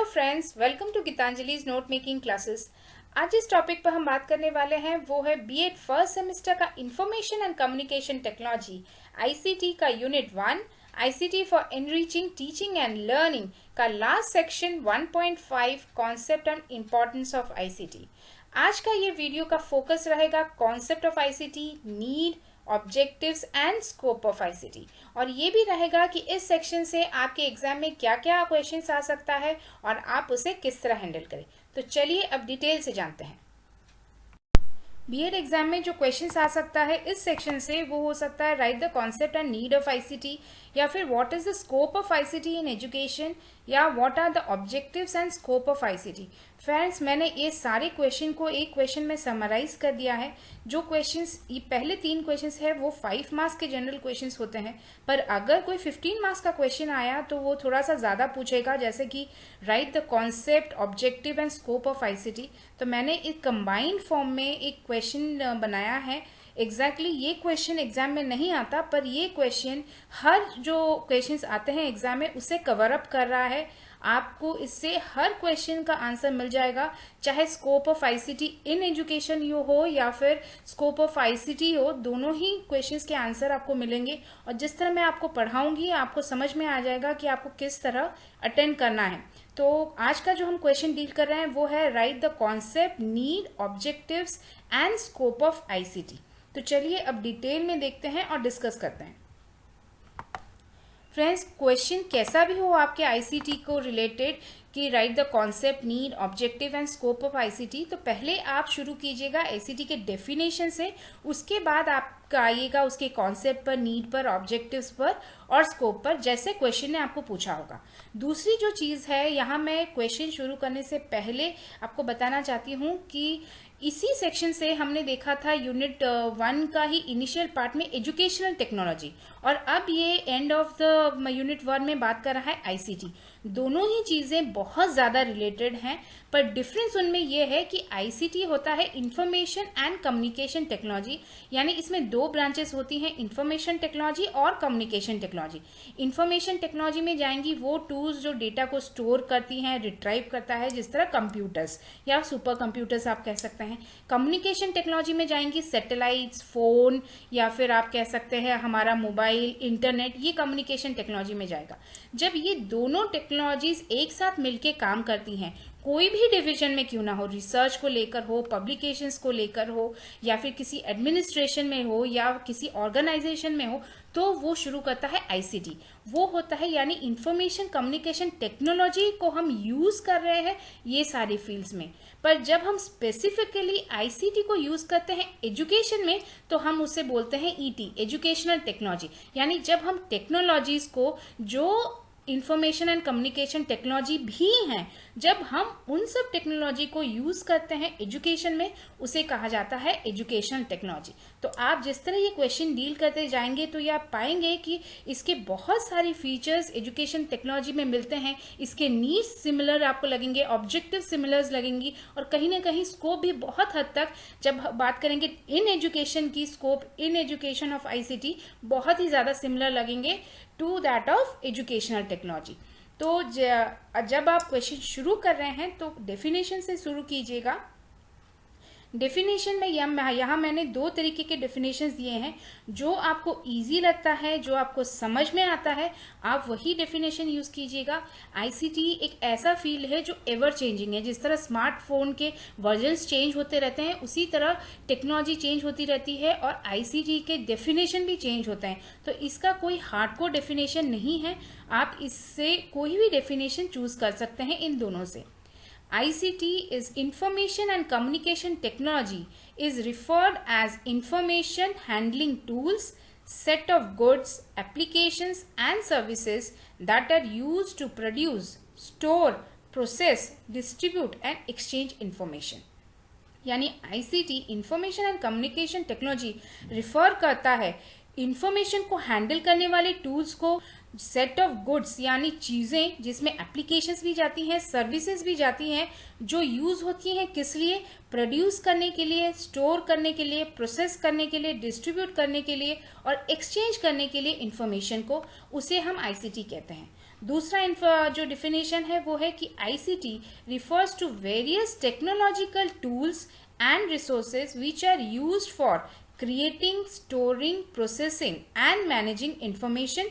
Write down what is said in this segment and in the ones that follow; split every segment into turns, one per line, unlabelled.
Friends, welcome to Geetanjali's note making classes. आज जिस topic पर हम बात करने वाले हैं वो है बीएड फर्स्ट सेमेस्टर का information and communication technology ICT का unit 1 ICT for enriching teaching and learning का last section 1.5 concept and importance of ICT. आज का ये वीडियो का फोकस रहेगा concept of ICT, need, objectives and scope of ICT, और ये भी रहेगा कि इस सेक्शन से आपके एग्जाम में क्या क्या क्वेश्चंस आ सकता है और आप उसे किस तरह हैंडल करें। तो चलिए अब डिटेल से जानते हैं। बीएड एग्जाम में जो क्वेश्चंस आ सकता है इस सेक्शन से वो हो सकता है write the concept and need of ICT, या फिर what is the scope of ICT in education, या what are the objectives and scope of ICT. Friends, मैंने ये सारे क्वेश्चन को एक क्वेश्चन में समराइज कर दिया है। जो क्वेश्चंस ये पहले 3 क्वेश्चंस है वो 5 मार्क्स के जनरल क्वेश्चंस होते हैं, पर अगर कोई 15 मार्क्स का क्वेश्चन आया तो वो थोड़ा सा ज़्यादा पूछेगा, जैसे कि right the concept, objective and scope of ICT. तो मैंने एक कंबाइंड फॉर्म में एक क्वेश्चन बनाया है। एग्जैक्टली ये क्वेश्चन एग्जाम में नहीं आता, पर ये क्वेश्चन हर जो क्वेश्चंस आते हैं एग्जाम में उसे कवर अप कर रहा है। आपको इससे हर क्वेश्चन का आंसर मिल जाएगा, चाहे scope of ICT in education you हो या फिर स्कोप ऑफ आईसीटी हो, दोनों ही क्वेश्चंस के आंसर आपको मिलेंगे। और जिस तरह मैं आपको पढ़ाऊंगी आपको समझ में आ जाएगा कि आपको किस तरह अटेंड करना है। तो आज का जो हम क्वेश्चन डील कर रहे हैं वो है write the concept, need, objectives and scope of ICT. तो चलिए अब डिटेल में देखते हैं और डिस्कस करते हैं। फ्रेंड्स, क्वेश्चन कैसा भी हो आपके आईसीटी को रिलेटेड कि right the concept, need, objective and scope of ICT, तो पहले आप शुरू कीजिएगा आईसीटी के डेफिनेशन से, उसके बाद आप आइएगा उसके कॉन्सेप्ट पर, नीड पर, ऑब्जेक्टिव्स पर और स्कोप पर, जैसे क्वेश्चन ने आपको पूछा होगा। दूसरी जो चीज़ है, यहाँ मैं क्वेश्चन शुरू करने से पहले आपको बताना चाहती हूँ कि इसी सेक्शन से हमने देखा था यूनिट 1 का ही इनिशियल पार्ट में एजुकेशनल टेक्नोलॉजी, और अब ये एंड ऑफ द यूनिट 1 में बात कर रहा है आईसीटी। दोनों ही चीज़ें बहुत ज़्यादा रिलेटेड हैं, पर डिफरेंस उनमें यह है कि आईसीटी होता है इंफॉर्मेशन एंड कम्युनिकेशन टेक्नोलॉजी, यानी इसमें 2 ब्रांचेस होती हैं, इंफॉर्मेशन टेक्नोलॉजी और कम्युनिकेशन टेक्नोलॉजी। इंफॉर्मेशन टेक्नोलॉजी में जाएंगी वो टूल्स जो डेटा को स्टोर करती हैं, रिट्राइव करता है, जिस तरह कंप्यूटर्स या सुपर कंप्यूटर्स आप कह सकते हैं। कम्युनिकेशन टेक्नोलॉजी में जाएंगी सैटेलाइट्स, फोन, या फिर आप कह सकते हैं हमारा मोबाइल, इंटरनेट, ये कम्युनिकेशन टेक्नोलॉजी में जाएगा। जब ये दोनों टेक्नोलॉजीज एक साथ मिलकर काम करती हैं, कोई भी डिवीजन में क्यों ना हो, रिसर्च को लेकर हो, पब्लिकेशंस को लेकर हो, या फिर किसी एडमिनिस्ट्रेशन में हो, या किसी ऑर्गेनाइजेशन में हो, तो वो शुरू करता है आईसीटी। वो होता है यानी इंफॉर्मेशन कम्युनिकेशन टेक्नोलॉजी को हम यूज कर रहे हैं ये सारी फील्ड्स में। पर जब हम स्पेसिफिकली आईसीटी को यूज करते हैं एजुकेशन में तो हम उसे बोलते हैं ईटी, एजुकेशनल टेक्नोलॉजी। यानी जब हम टेक्नोलॉजीज को जो इंफॉर्मेशन एंड कम्युनिकेशन टेक्नोलॉजी भी हैं, जब हम उन सब टेक्नोलॉजी को यूज करते हैं एजुकेशन में, उसे कहा जाता है एजुकेशनल टेक्नोलॉजी। तो आप जिस तरह ये क्वेश्चन डील करते जाएंगे तो ये आप पाएंगे कि इसके बहुत सारी फीचर्स एजुकेशन टेक्नोलॉजी में मिलते हैं। इसके नीड्स सिमिलर आपको लगेंगे, ऑब्जेक्टिव सिमिलर लगेंगी, और कहीं ना कहीं स्कोप भी बहुत हद तक, जब बात करेंगे इन एजुकेशन की scope, in education of ICT, बहुत ही ज़्यादा सिमिलर लगेंगे to that of educational technology. तो जब आप क्वेश्चन शुरू कर रहे हैं तो डेफिनेशन से शुरू कीजिएगा। डेफिनेशन में यहाँ मैंने 2 तरीके के डेफिनेशंस दिए हैं। जो आपको इजी लगता है, जो आपको समझ में आता है, आप वही डेफिनेशन यूज़ कीजिएगा। आईसीटी एक ऐसा फील्ड है जो एवर चेंजिंग है। जिस तरह स्मार्टफोन के वर्जन्स चेंज होते रहते हैं, उसी तरह टेक्नोलॉजी चेंज होती रहती है और आईसीटी के डेफिनेशन भी चेंज होते हैं। तो इसका कोई हार्डकोर डेफिनेशन नहीं है, आप इससे कोई भी डेफिनेशन चूज़ कर सकते हैं इन दोनों से। ICT is Information and Communication Technology is referred as information handling tools, set of goods, applications and services that are used to produce, store, process, distribute and exchange information। यानी ICT information and communication technology refer करता है information को handle करने वाले tools को, set of goods यानी चीज़ें जिसमें एप्लीकेशंस भी जाती हैं, सर्विसेज भी जाती हैं, जो यूज़ होती हैं किस लिए, प्रोड्यूस करने के लिए, स्टोर करने के लिए, प्रोसेस करने के लिए, डिस्ट्रीब्यूट करने के लिए और एक्सचेंज करने के लिए इंफॉर्मेशन को, उसे हम आईसीटी कहते हैं। दूसरा जो डिफिनेशन है वो है कि ICT refers to various technological tools and resources which are used for creating, storing, processing and managing information.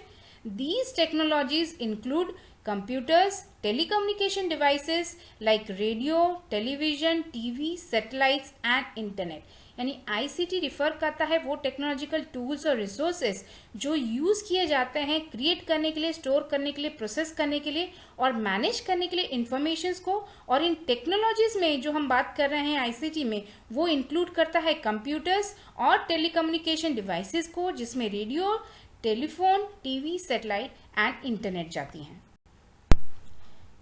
These technologies include computers, telecommunication devices like radio, television, TV, satellites and internet. यानी ICT refer करता है वो technological tools और resources जो use किए जाते हैं create करने के लिए, स्टोर करने के लिए, प्रोसेस करने के लिए और मैनेज करने के लिए इंफॉर्मेशंस को। और इन टेक्नोलॉजीज में जो हम बात कर रहे हैं ICT में, वो इंक्लूड करता है कंप्यूटर्स और टेलीकम्युनिकेशन डिवाइसेस को, जिसमें radio, telephone, TV, satellite and internet जाती हैं।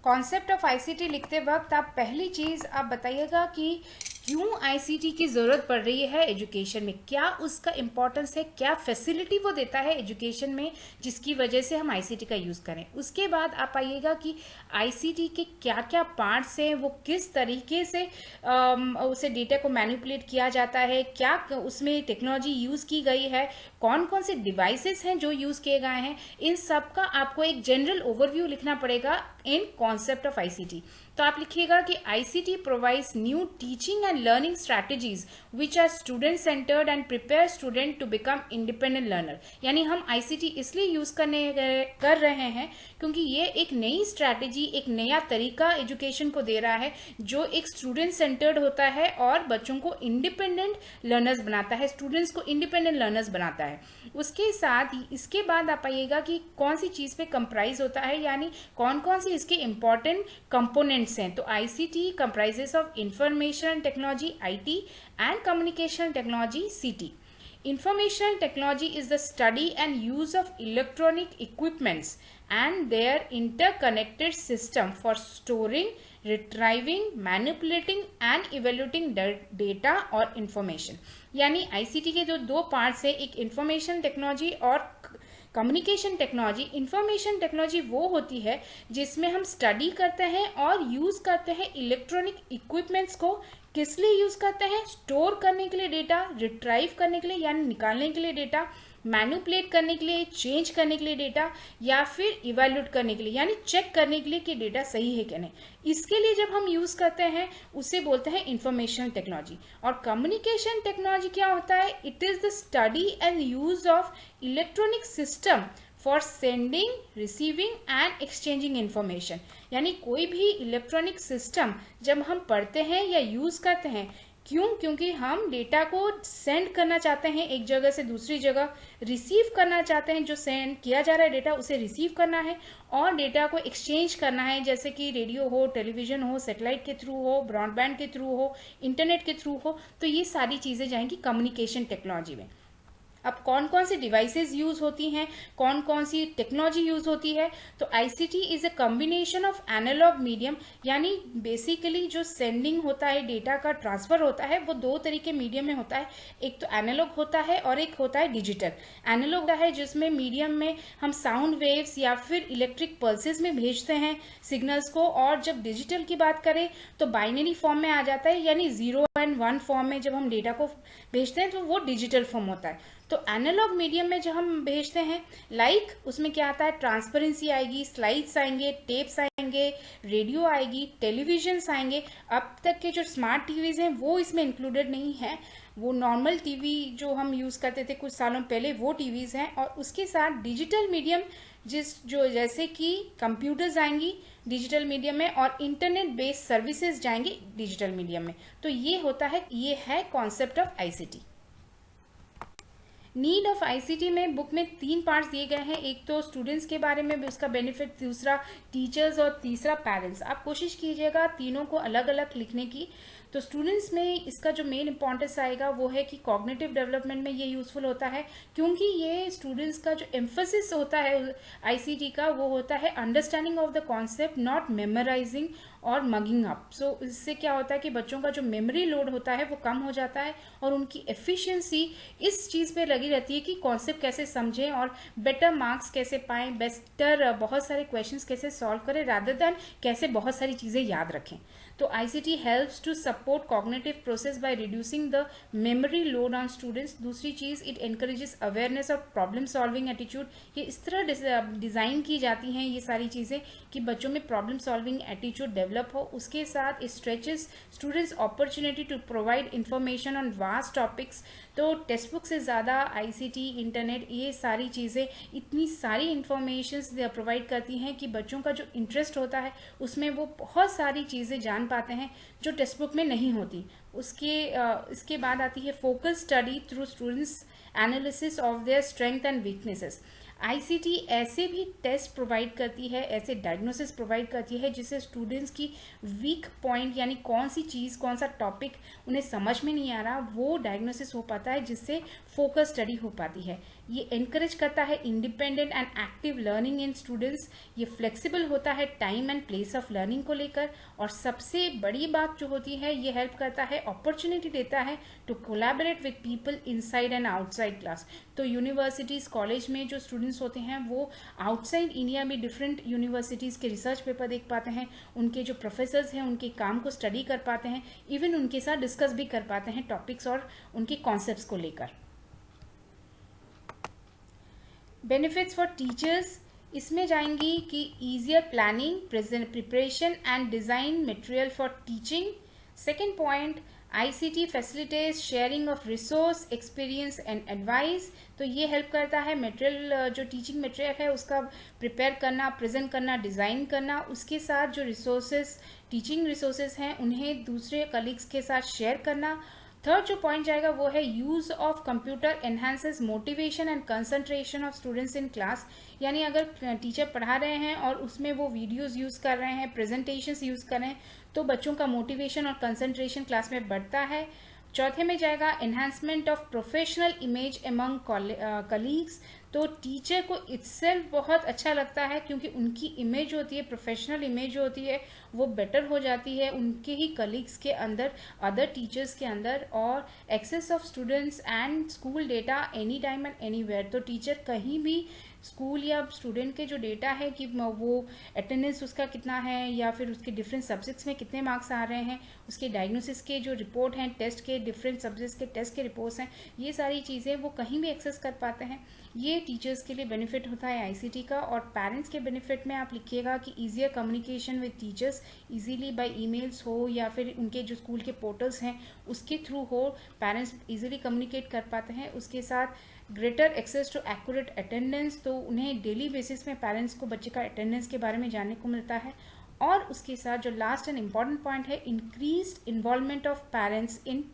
कॉन्सेप्ट ऑफ ICT लिखते वक्त आप पहली चीज़ आप बताइएगा कि क्यों ICT की ज़रूरत पड़ रही है एजुकेशन में, क्या उसका इम्पोर्टेंस है, क्या फैसिलिटी वो देता है एजुकेशन में जिसकी वजह से हम ICT का यूज़ करें। उसके बाद आप आइएगा कि ICT के क्या क्या पार्ट्स हैं, वो किस तरीके से उसे डेटा को मैनिपुलेट किया जाता है, क्या उसमें टेक्नोलॉजी यूज़ की गई है, कौन कौन से डिवाइसेस हैं जो यूज़ किए गए हैं। इन सब का आपको एक जनरल ओवरव्यू लिखना पड़ेगा इन कॉन्सेप्ट ऑफ ICT। तो आप लिखिएगा कि ICT provides new teaching and learning strategies which are student centred and prepare student to become independent learner. यानी हम ICT इसलिए यूज कर रहे हैं क्योंकि ये एक नई स्ट्रैटेजी, एक नया तरीका एजुकेशन को दे रहा है जो एक स्टूडेंट सेंटर्ड होता है और बच्चों को इंडिपेंडेंट लर्नर्स बनाता है, स्टूडेंट्स को इंडिपेंडेंट लर्नर्स बनाता है। उसके साथ इसके बाद आप आइएगा कि कौन सी चीज़ पे कंप्राइज होता है, यानी कौन कौन सी इसके इंपॉर्टेंट कंपोनेंट्स हैं। तो ICT comprises of information technology IT and communication technology CT. Information technology is the study and use of electronic equipments and their interconnected system for storing, retrieving, manipulating and evaluating data और information। यानी ICT के जो दो parts है, एक information technology और communication technology. Information technology वो होती है जिसमें हम स्टडी करते हैं और यूज़ करते हैं इलेक्ट्रॉनिक इक्विपमेंट्स को। किस लिए यूज़ करते हैं? स्टोर करने के लिए डेटा, रिट्राइव करने के लिए यानी निकालने के लिए डेटा, मैनिपुलेट करने के लिए, चेंज करने के लिए डेटा, या फिर इवैल्यूएट करने के लिए यानी चेक करने के लिए कि डेटा सही है कि नहीं। इसके लिए जब हम यूज़ करते हैं उसे बोलते हैं इंफॉर्मेशन टेक्नोलॉजी। और कम्युनिकेशन टेक्नोलॉजी क्या होता है? It is the study and use of electronic system for sending, receiving end exchanging information. यानी कोई भी इलेक्ट्रॉनिक सिस्टम जब हम पढ़ते हैं या यूज़ करते हैं, क्यों? क्योंकि हम डेटा को सेंड करना चाहते हैं एक जगह से दूसरी जगह, रिसीव करना चाहते हैं, जो सेंड किया जा रहा है डेटा उसे रिसीव करना है, और डेटा को एक्सचेंज करना है, जैसे कि रेडियो हो, टेलीविजन हो, सैटेलाइट के थ्रू हो, ब्रॉडबैंड के थ्रू हो, इंटरनेट के थ्रू हो। तो ये सारी चीज़ें जाएंगी कम्युनिकेशन टेक्नोलॉजी में। अब कौन कौन सी डिवाइसेस यूज़ होती हैं, कौन कौन सी टेक्नोलॉजी यूज़ होती है? तो ICT is a combination of analogue medium, यानी बेसिकली जो सेंडिंग होता है, डेटा का ट्रांसफ़र होता है, वो दो तरीके मीडियम में होता है। एक तो एनालॉग होता है और एक होता है डिजिटल। एनालॉग होता है जिसमें मीडियम में हम साउंड वेव्स या फिर इलेक्ट्रिक पल्सेस में भेजते हैं सिग्नल्स को, और जब डिजिटल की बात करें तो बाइनरी फॉर्म में आ जाता है, यानी 0 and 1 फॉर्म में जब हम डेटा को भेजते हैं तो वो डिजिटल फॉर्म होता है। तो एनालॉग मीडियम में जब हम भेजते हैं, उसमें क्या आता है? ट्रांसपेरेंसी आएगी, स्लाइड्स आएंगे, टेप्स आएंगे, रेडियो आएगी, टेलीविजन्स आएंगे। अब तक के जो स्मार्ट टीवीज़ हैं वो इसमें इंक्लूडेड नहीं है, वो नॉर्मल टीवी जो हम यूज़ करते थे कुछ सालों पहले वो टीवीज़ हैं। और उसके साथ डिजिटल मीडियम जैसे कि कंप्यूटर्स आएंगी डिजिटल मीडियम में, और इंटरनेट बेस्ड सर्विसेज जाएंगे डिजिटल मीडियम में। तो ये है concept of ICT। Need of ICT में बुक में 3 पार्ट्स दिए गए हैं। एक तो स्टूडेंट्स के बारे में उसका बेनिफिट, दूसरा टीचर्स और तीसरा पेरेंट्स। आप कोशिश कीजिएगा तीनों को अलग अलग लिखने की। तो स्टूडेंट्स में इसका जो मेन इंपॉर्टेंस आएगा वो है कि कॉग्निटिव डेवलपमेंट में ये यूज़फुल होता है, क्योंकि ये स्टूडेंट्स का जो एम्फोसिस होता है ICT का वो होता है understanding of the concept, not memorising और मगिंग अप। सो इससे क्या होता है कि बच्चों का जो मेमोरी लोड होता है वो कम हो जाता है और उनकी एफिशिएंसी इस चीज़ पे लगी रहती है कि कॉन्सेप्ट कैसे समझें और बेटर मार्क्स कैसे पाएं, बेटर बहुत सारे क्वेश्चंस कैसे सॉल्व करें, रादर दैन कैसे बहुत सारी चीज़ें याद रखें। तो ICT helps to support cognitive process by reducing the memory load on students. दूसरी चीज़, it encourages awareness of problem solving attitude. ये इस तरह डिज़ाइन की जाती हैं ये सारी चीज़ें कि बच्चों में प्रॉब्लम सॉल्विंग एटीट्यूड डेवलप हो। उसके साथ stretches students opportunity to provide information on vast topics. तो टेक्स्ट बुक से ज़्यादा आईसीटी, इंटरनेट, ये सारी चीज़ें इतनी सारी इंफॉर्मेशंस प्रोवाइड करती हैं कि बच्चों का जो इंटरेस्ट होता है उसमें वो बहुत सारी चीज़ें जान पाते हैं जो टेक्स्ट बुक में नहीं होती। इसके बाद आती है focus study through students analysis of their strength and weaknesses. ICT ऐसे भी टेस्ट प्रोवाइड करती है, ऐसे डायग्नोसिस प्रोवाइड करती है जिससे स्टूडेंट्स की वीक पॉइंट यानी कौन सी चीज़, कौन सा टॉपिक उन्हें समझ में नहीं आ रहा, वो डायग्नोसिस हो पाता है, जिससे फोकस स्टडी हो पाती है। ये एनकरेज करता है independent and active learning in students. ये फ्लेक्सिबल होता है time and place of learning को लेकर। और सबसे बड़ी बात जो होती है, ये हेल्प करता है, अपॉर्चुनिटी देता है to collaborate with people inside and outside class. तो यूनिवर्सिटीज़, कॉलेज में जो स्टूडेंट्स होते हैं वो आउटसाइड इंडिया में डिफरेंट यूनिवर्सिटीज़ के रिसर्च पेपर देख पाते हैं, उनके जो प्रोफेसर्स हैं उनके काम को स्टडी कर पाते हैं, इवन उनके साथ डिस्कस भी कर पाते हैं टॉपिक्स और उनके कॉन्सेप्ट्स को लेकर। बेनिफिट्स फॉर टीचर्स इसमें जाएंगी कि easier planning, preparation and design material for teaching. Second point, ICT facilitates sharing of resource, experience and advice. तो ये हेल्प करता है मटेरियल, जो टीचिंग मटेरियल है उसका प्रिपेयर करना, प्रेजेंट करना, डिज़ाइन करना। उसके साथ जो रिसोर्सेज, टीचिंग रिसोर्सेज हैं उन्हें दूसरे कलीग्स के साथ शेयर करना। थर्ड जो पॉइंट जाएगा वो है use of computer enhances motivation and concentration of students in class. यानी अगर टीचर पढ़ा रहे हैं और उसमें वो वीडियोस यूज़ कर रहे हैं, प्रेजेंटेशंस यूज़ कर रहे हैं, तो बच्चों का मोटिवेशन और कंसंट्रेशन क्लास में बढ़ता है। चौथे में जाएगा enhancement of professional image among colleagues. तो टीचर को इटसेल्फ बहुत अच्छा लगता है क्योंकि उनकी इमेज होती है, प्रोफेशनल इमेज जो होती है वो बेटर हो जाती है उनके ही कलीग्स के अंदर, अदर टीचर्स के अंदर। और access of students and school data any time and anywhere. तो टीचर कहीं भी स्कूल या स्टूडेंट के जो डेटा है कि वो अटेंडेंस उसका कितना है या फिर उसके डिफरेंट सब्जेक्ट्स में कितने मार्क्स आ रहे हैं, उसके डायग्नोसिस के जो रिपोर्ट हैं, टेस्ट के डिफरेंट सब्जेक्ट्स के टेस्ट के रिपोर्ट्स हैं, ये सारी चीज़ें वो कहीं भी एक्सेस कर पाते हैं। ये टीचर्स के लिए बेनिफिट होता है आईसीटी का। और पेरेंट्स के बेनिफिट में आप लिखिएगा कि easier communication with teachers, easily by emails हो या फिर उनके जो स्कूल के पोर्टल्स हैं उसके थ्रू हो, पेरेंट्स इजीली कम्युनिकेट कर पाते हैं। उसके साथ greater access to accurate attendance. तो उन्हें डेली बेसिस में पेरेंट्स को बच्चे का अटेंडेंस के बारे में जानने को मिलता है। और उसके साथ जो लास्ट एंड इम्पॉर्टेंट पॉइंट है, increased involvement of parents in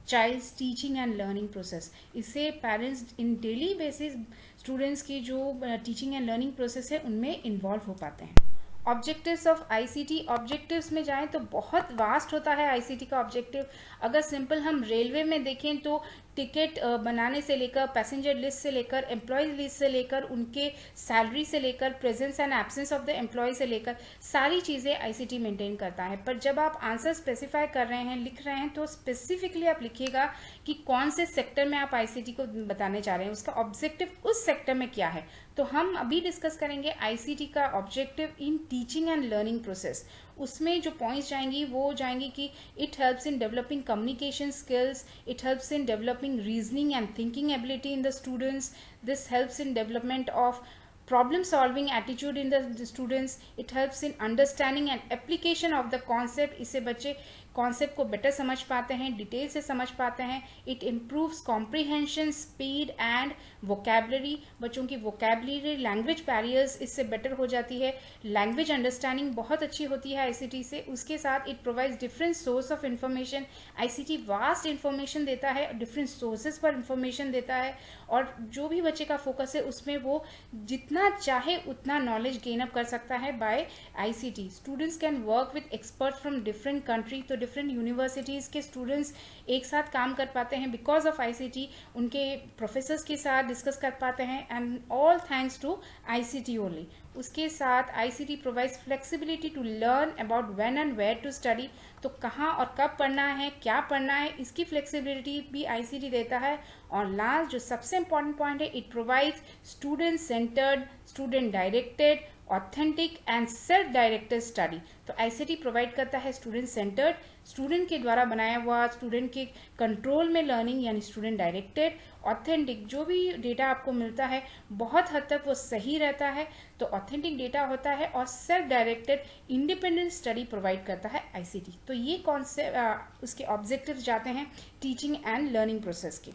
child's teaching and learning process. इससे parents in daily basis students की जो टीचिंग एंड लर्निंग प्रोसेस है उनमें इन्वॉल्व हो पाते हैं। ऑब्जेक्टिव्स ऑफ आईसीटी, ऑब्जेक्टिव्स में जाएं तो बहुत वास्ट होता है आईसीटी का ऑब्जेक्टिव। अगर सिंपल हम रेलवे में देखें तो टिकट बनाने से लेकर, पैसेंजर लिस्ट से लेकर, एम्प्लॉयज़ लिस्ट से लेकर, उनके सैलरी से लेकर, presence and absence of the employ से लेकर सारी चीज़ें आईसीटी मेंटेन करता है। पर जब आप आंसर स्पेसिफाई कर रहे हैं, लिख रहे हैं, तो स्पेसिफिकली आप लिखिएगा कि कौन से सेक्टर में आप आईसीटी को बताने जा रहे हैं, उसका ऑब्जेक्टिव उस सेक्टर में क्या है। तो हम अभी डिस्कस करेंगे आईसीटी का objective in teaching and learning process. उसमें जो पॉइंट्स जाएंगी वो जाएंगी कि it helps in developing communication skills, it helps in developing reasoning and thinking ability in the students, this helps in development of problem solving attitude in the students, it helps in understanding and application of the concept। इससे बच्चे concept को better समझ पाते हैं, detail से समझ पाते हैं। It improves comprehension, speed and vocabulary. बच्चों की वोकेबलरी, लैंग्वेज बैरियर्स इससे बेटर हो जाती है। लैंग्वेज अंडरस्टैंडिंग बहुत अच्छी होती है आईसीटी से। उसके साथ it provides different source of information. ICT vast information देता है, डिफरेंट सोर्सेज पर इन्फॉर्मेशन देता है, और जो भी बच्चे का फोकस है उसमें वो जितना चाहे उतना नॉलेज गेन अप कर सकता है by ICT. Students can work with expert from different country. तो डिफरेंट यूनिवर्सिटीज़ के स्टूडेंट्स एक साथ काम कर पाते हैं बिकॉज ऑफ आईसीटी, उनके प्रोफेसर्स के साथ डिस्कस कर पाते हैं, and all thanks to ICT only. उसके साथ ICT provides flexibility to learn about when and where to study. तो कहाँ और कब पढ़ना है, क्या पढ़ना है, इसकी फ्लेक्सिबिलिटी भी आईसीटी देता है। और लास्ट जो सबसे इम्पॉर्टेंट पॉइंट है, it provides student centred, student directed, authentic and self directed study. तो आईसीटी प्रोवाइड करता है स्टूडेंट सेंटर्ड, स्टूडेंट के द्वारा बनाया हुआ, स्टूडेंट के कंट्रोल में लर्निंग यानी स्टूडेंट डायरेक्टेड, ऑथेंटिक, जो भी डेटा आपको मिलता है बहुत हद तक वो सही रहता है, तो ऑथेंटिक डेटा होता है, और self directed independent study provide करता है आईसीटी। तो ये कॉन्सेप्ट उसके ऑब्जेक्टिव्स जाते हैं टीचिंग एंड लर्निंग प्रोसेस के।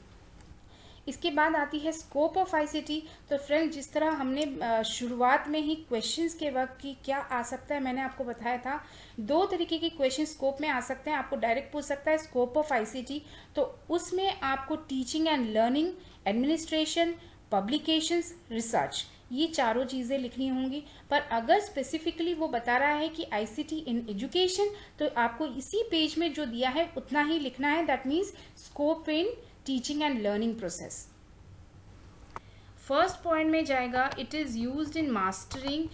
इसके बाद आती है स्कोप ऑफ आईसीटी। तो फ्रेंड, जिस तरह हमने शुरुआत में ही क्वेश्चंस के वक्त की क्या आ सकता है मैंने आपको बताया था, दो तरीके के क्वेश्चन स्कोप में आ सकते हैं। आपको डायरेक्ट पूछ सकता है स्कोप ऑफ आईसीटी, तो उसमें आपको teaching and learning, administration, publications, research, ये चारों चीज़ें लिखनी होंगी। पर अगर स्पेसिफिकली वो बता रहा है कि आईसीटी इन एजुकेशन, तो आपको इसी पेज में जो दिया है उतना ही लिखना है। That means scope in teaching and learning process. First point में जाएगा it is used in mastering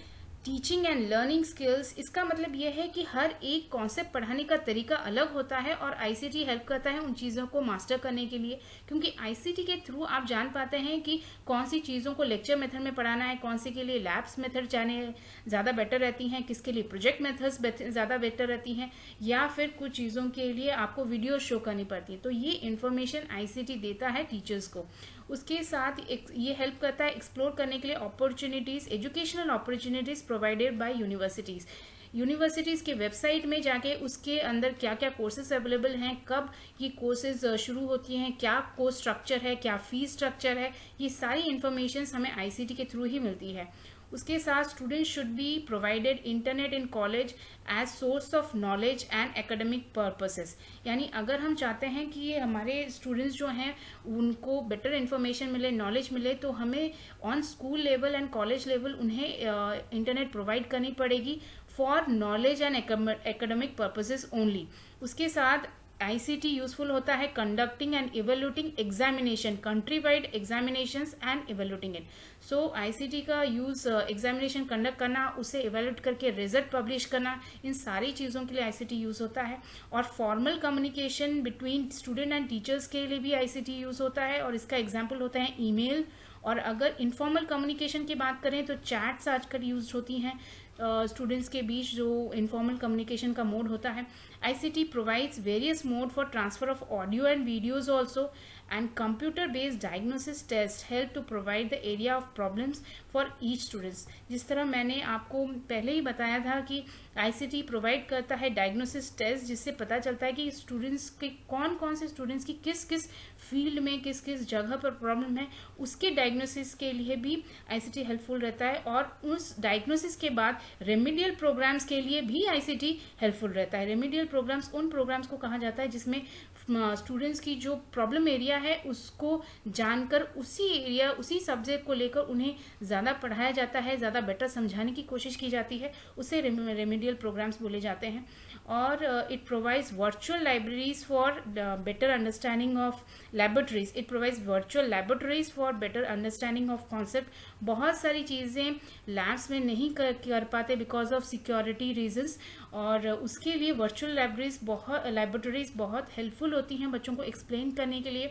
teaching and learning skills. इसका मतलब यह है कि हर एक कॉन्सेप्ट पढ़ाने का तरीका अलग होता है और आईसीटी हेल्प करता है उन चीज़ों को मास्टर करने के लिए, क्योंकि आईसीटी के थ्रू आप जान पाते हैं कि कौन सी चीज़ों को लेक्चर मेथड में पढ़ाना है, कौन सी के लिए लैब्स मेथड जाने ज़्यादा बेटर रहती हैं, किसके लिए प्रोजेक्ट मेथड्स ज़्यादा बेटर रहती हैं, या फिर कुछ चीज़ों के लिए आपको वीडियो शो करनी पड़ती है। तो ये इन्फॉर्मेशन आईसीटी देता है टीचर्स को। उसके साथ ये हेल्प करता है एक्सप्लोर करने के लिए opportunities, educational opportunities provided by universities. Universities के वेबसाइट में जाके उसके अंदर क्या क्या कोर्सेज अवेलेबल हैं, कब ये कोर्सेज शुरू होती हैं, क्या कोर्स स्ट्रक्चर है, क्या फीस स्ट्रक्चर है, ये सारी इन्फॉर्मेशन हमें आईसीटी के थ्रू ही मिलती है। उसके साथ student should be provided internet in college as source of knowledge and academic purposes. यानी अगर हम चाहते हैं कि ये हमारे स्टूडेंट्स जो हैं उनको बेटर इन्फॉर्मेशन मिले, नॉलेज मिले, तो हमें on school level and college level उन्हें इंटरनेट प्रोवाइड करनी पड़ेगी for knowledge and academic purposes only. उसके साथ आईसीटी यूजफुल होता है conducting and evaluating examination, country wide examinations and evaluating it. So ICT का यूज एग्जामिनेशन कंडक्ट करना, उसे इवेल्यूट करके रिजल्ट पब्लिश करना, इन सारी चीज़ों के लिए आईसीटी यूज होता है। और formal communication between student and teachers के लिए भी आईसीटी यूज होता है, और इसका एग्जाम्पल होता है ईमेल। और अगर इनफॉर्मल कम्युनिकेशन की बात करें तो चैट्स आजकल यूज होती हैं स्टूडेंट्स के बीच, जो इनफॉर्मल कम्युनिकेशन का मोड होता है। ICT provides various mode for transfer of audio and videos also, and computer-based diagnosis tests help to provide the area of problems for each students। जिस तरह मैंने आपको पहले ही बताया था कि ICT प्रोवाइड करता है डायग्नोसिस टेस्ट, जिससे पता चलता है कि स्टूडेंट्स के कौन से स्टूडेंट्स की किस किस फील्ड में किस किस जगह पर प्रॉब्लम है, उसके डायग्नोसिस के लिए भी ICT हेल्पफुल रहता है। और उस डायग्नोसिस के बाद रेमेडियल प्रोग्राम्स के लिए भी ICT हेल्पफुल रहता है। रेमेडियल प्रोग्राम्स उन प्रोग्राम्स को कहा जाता है जिसमें स्टूडेंट्स की जो प्रॉब्लम एरिया है उसको जानकर उसी एरिया उसी सब्जेक्ट को लेकर उन्हें ज़्यादा पढ़ाया जाता है, ज़्यादा बेटर समझाने की कोशिश की जाती है, उसे रेमेडियल प्रोग्राम्स बोले जाते हैं। और it provides virtual libraries for better understanding of laboratories. It provides virtual laboratories for better understanding of concept. बहुत सारी चीज़ें लैब्स में नहीं कर पाते बिकॉज ऑफ सिक्योरिटी रीजंस, और उसके लिए वर्चुअल लैबोरेटरीज बहुत हेल्पफुल होती हैं बच्चों को एक्सप्लेन करने के लिए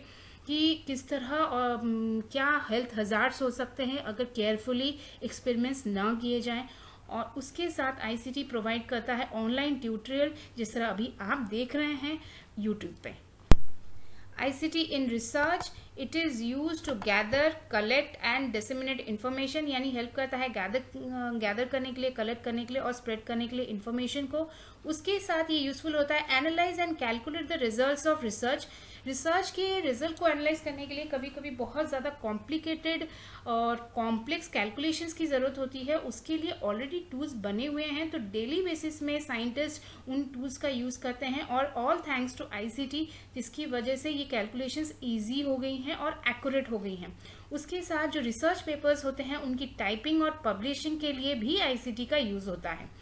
कि किस तरह और क्या हेल्थ हजार्ड्स हो सकते हैं अगर केयरफुली एक्सपेरिमेंट्स ना किए जाएं। और उसके साथ ICT प्रोवाइड करता है ऑनलाइन ट्यूटोरियल, जिस तरह अभी आप देख रहे हैं यूट्यूब पे। ICT in research, it is used to gather, collect and disseminate information, यानी हेल्प करता है गैदर करने के लिए, कलेक्ट करने के लिए और स्प्रेड करने के लिए इंफॉर्मेशन को। उसके साथ ये यूजफुल होता है analyse and calculate the results of research. Research के रिजल्ट को एनालाइज करने के लिए कभी कभी बहुत ज़्यादा कॉम्प्लिकेटेड और कॉम्प्लेक्स कैलकुलेशंस की ज़रूरत होती है, उसके लिए ऑलरेडी टूल्स बने हुए हैं, तो डेली बेसिस में साइंटिस्ट उन टूल्स का यूज़ करते हैं, और ऑल थैंक्स टू ICT, जिसकी वजह से ये कैलकुलेशंस ईजी हो गई हैं और एक्यूरेट हो गई हैं। उसके साथ जो रिसर्च पेपर्स होते हैं उनकी टाइपिंग और पब्लिशिंग के लिए भी ICT का यूज़ होता है।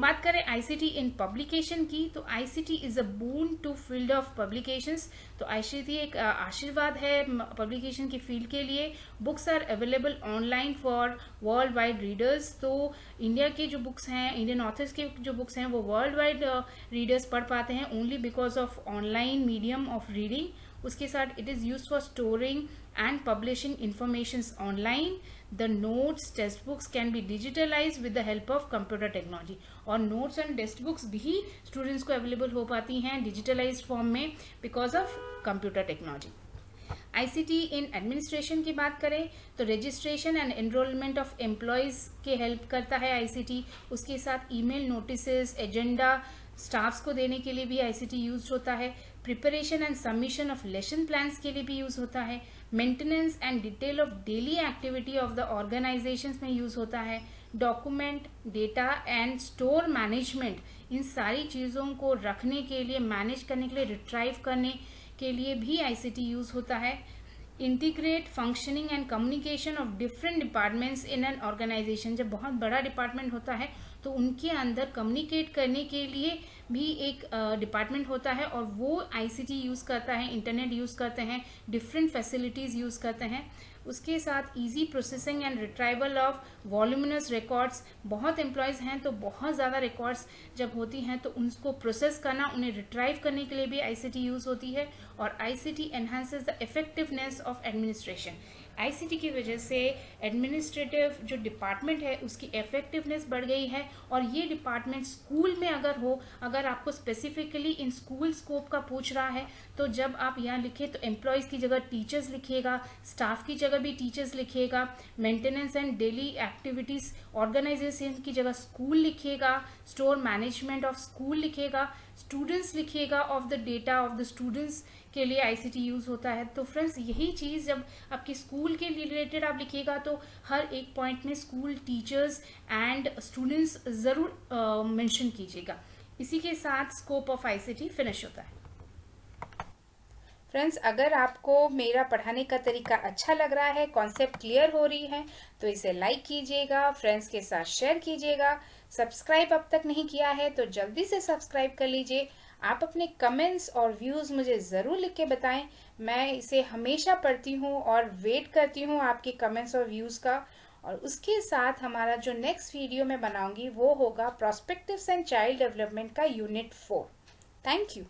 बात करें ICT इन पब्लिकेशन की, तो ICT is a boon to field of publications. तो ICT एक आशीर्वाद है पब्लिकेशन की फील्ड के लिए। Books are available online for world wide readers. तो इंडिया के जो बुक्स हैं, इंडियन ऑथर्स के जो बुक्स हैं, वो वर्ल्ड वाइड रीडर्स पढ़ पाते हैं only because of online medium of reading. उसके साथ it is use for storing and publishing informations online. The notes text books can be digitalize with the help of computer technology, और notes and text books भी students को available हो पाती हैं digitalize form में because of computer technology. ICT in administration की बात करें तो registration and enrollment of employees के हेल्प करता है आईसीटी। उसके साथ ईमेल नोटिसेस, एजेंडा स्टाफ्स को देने के लिए भी आईसीटी यूज होता है। Preparation and submission of lesson plans के लिए भी यूज होता है। Maintenance and detail of daily activity of the organisations में यूज होता है। Document, data and store management, इन सारी चीज़ों को रखने के लिए, मैनेज करने के लिए, रिट्राइव करने के लिए भी आईसीटी यूज होता है। Integrate functioning and communication of different departments in an organization, जब बहुत बड़ा डिपार्टमेंट होता है तो उनके अंदर कम्युनिकेट करने के लिए भी एक डिपार्टमेंट होता है और वो आईसीटी यूज़ करता है, इंटरनेट यूज़ करते हैं, डिफरेंट फैसिलिटीज़ यूज़ करते हैं। उसके साथ easy processing and retrieval of voluminous records, बहुत एम्प्लॉयज़ हैं तो बहुत ज़्यादा रिकॉर्ड्स जब होती हैं तो उनको प्रोसेस करना, उन्हें रिट्राइव करने के लिए भी आईसीटी यूज़ होती है। और ICT enhances the effectiveness of administration, ICT की वजह से एडमिनिस्ट्रेटिव जो डिपार्टमेंट है उसकी इफेक्टिवनेस बढ़ गई है। और ये डिपार्टमेंट स्कूल में अगर हो, अगर आपको स्पेसिफिकली इन स्कूल स्कोप का पूछ रहा है तो जब आप यहाँ लिखें तो एम्प्लॉयज़ की जगह टीचर्स लिखिएगा, स्टाफ की जगह भी टीचर्स लिखिएगा, maintenance and daily activities organization की जगह स्कूल लिखिएगा, स्टोर मैनेजमेंट ऑफ स्कूल लिखिएगा, स्टूडेंट्स लिखिएगा, of the data of the students के लिए आईसीटी यूज़ होता है। तो फ्रेंड्स यही चीज़ जब आपकी स्कूल के रिलेटेड आप लिखिएगा तो हर एक पॉइंट में स्कूल, टीचर्स एंड स्टूडेंट्स ज़रूर मेंशन कीजिएगा। इसी के साथ स्कोप ऑफ आईसीटी फिनिश होता है। फ्रेंड्स अगर आपको मेरा पढ़ाने का तरीका अच्छा लग रहा है, कॉन्सेप्ट क्लियर हो रही है तो इसे लाइक कीजिएगा, फ्रेंड्स के साथ शेयर कीजिएगा। सब्सक्राइब अब तक नहीं किया है तो जल्दी से सब्सक्राइब कर लीजिए। आप अपने कमेंट्स और व्यूज़ मुझे ज़रूर लिख के बताएं, मैं इसे हमेशा पढ़ती हूँ और वेट करती हूँ आपके कमेंट्स और व्यूज़ का। और उसके साथ हमारा जो नेक्स्ट वीडियो मैं बनाऊंगी वो होगा प्रोस्पेक्टिव्स एंड चाइल्ड डेवलपमेंट का यूनिट 4। Thank you.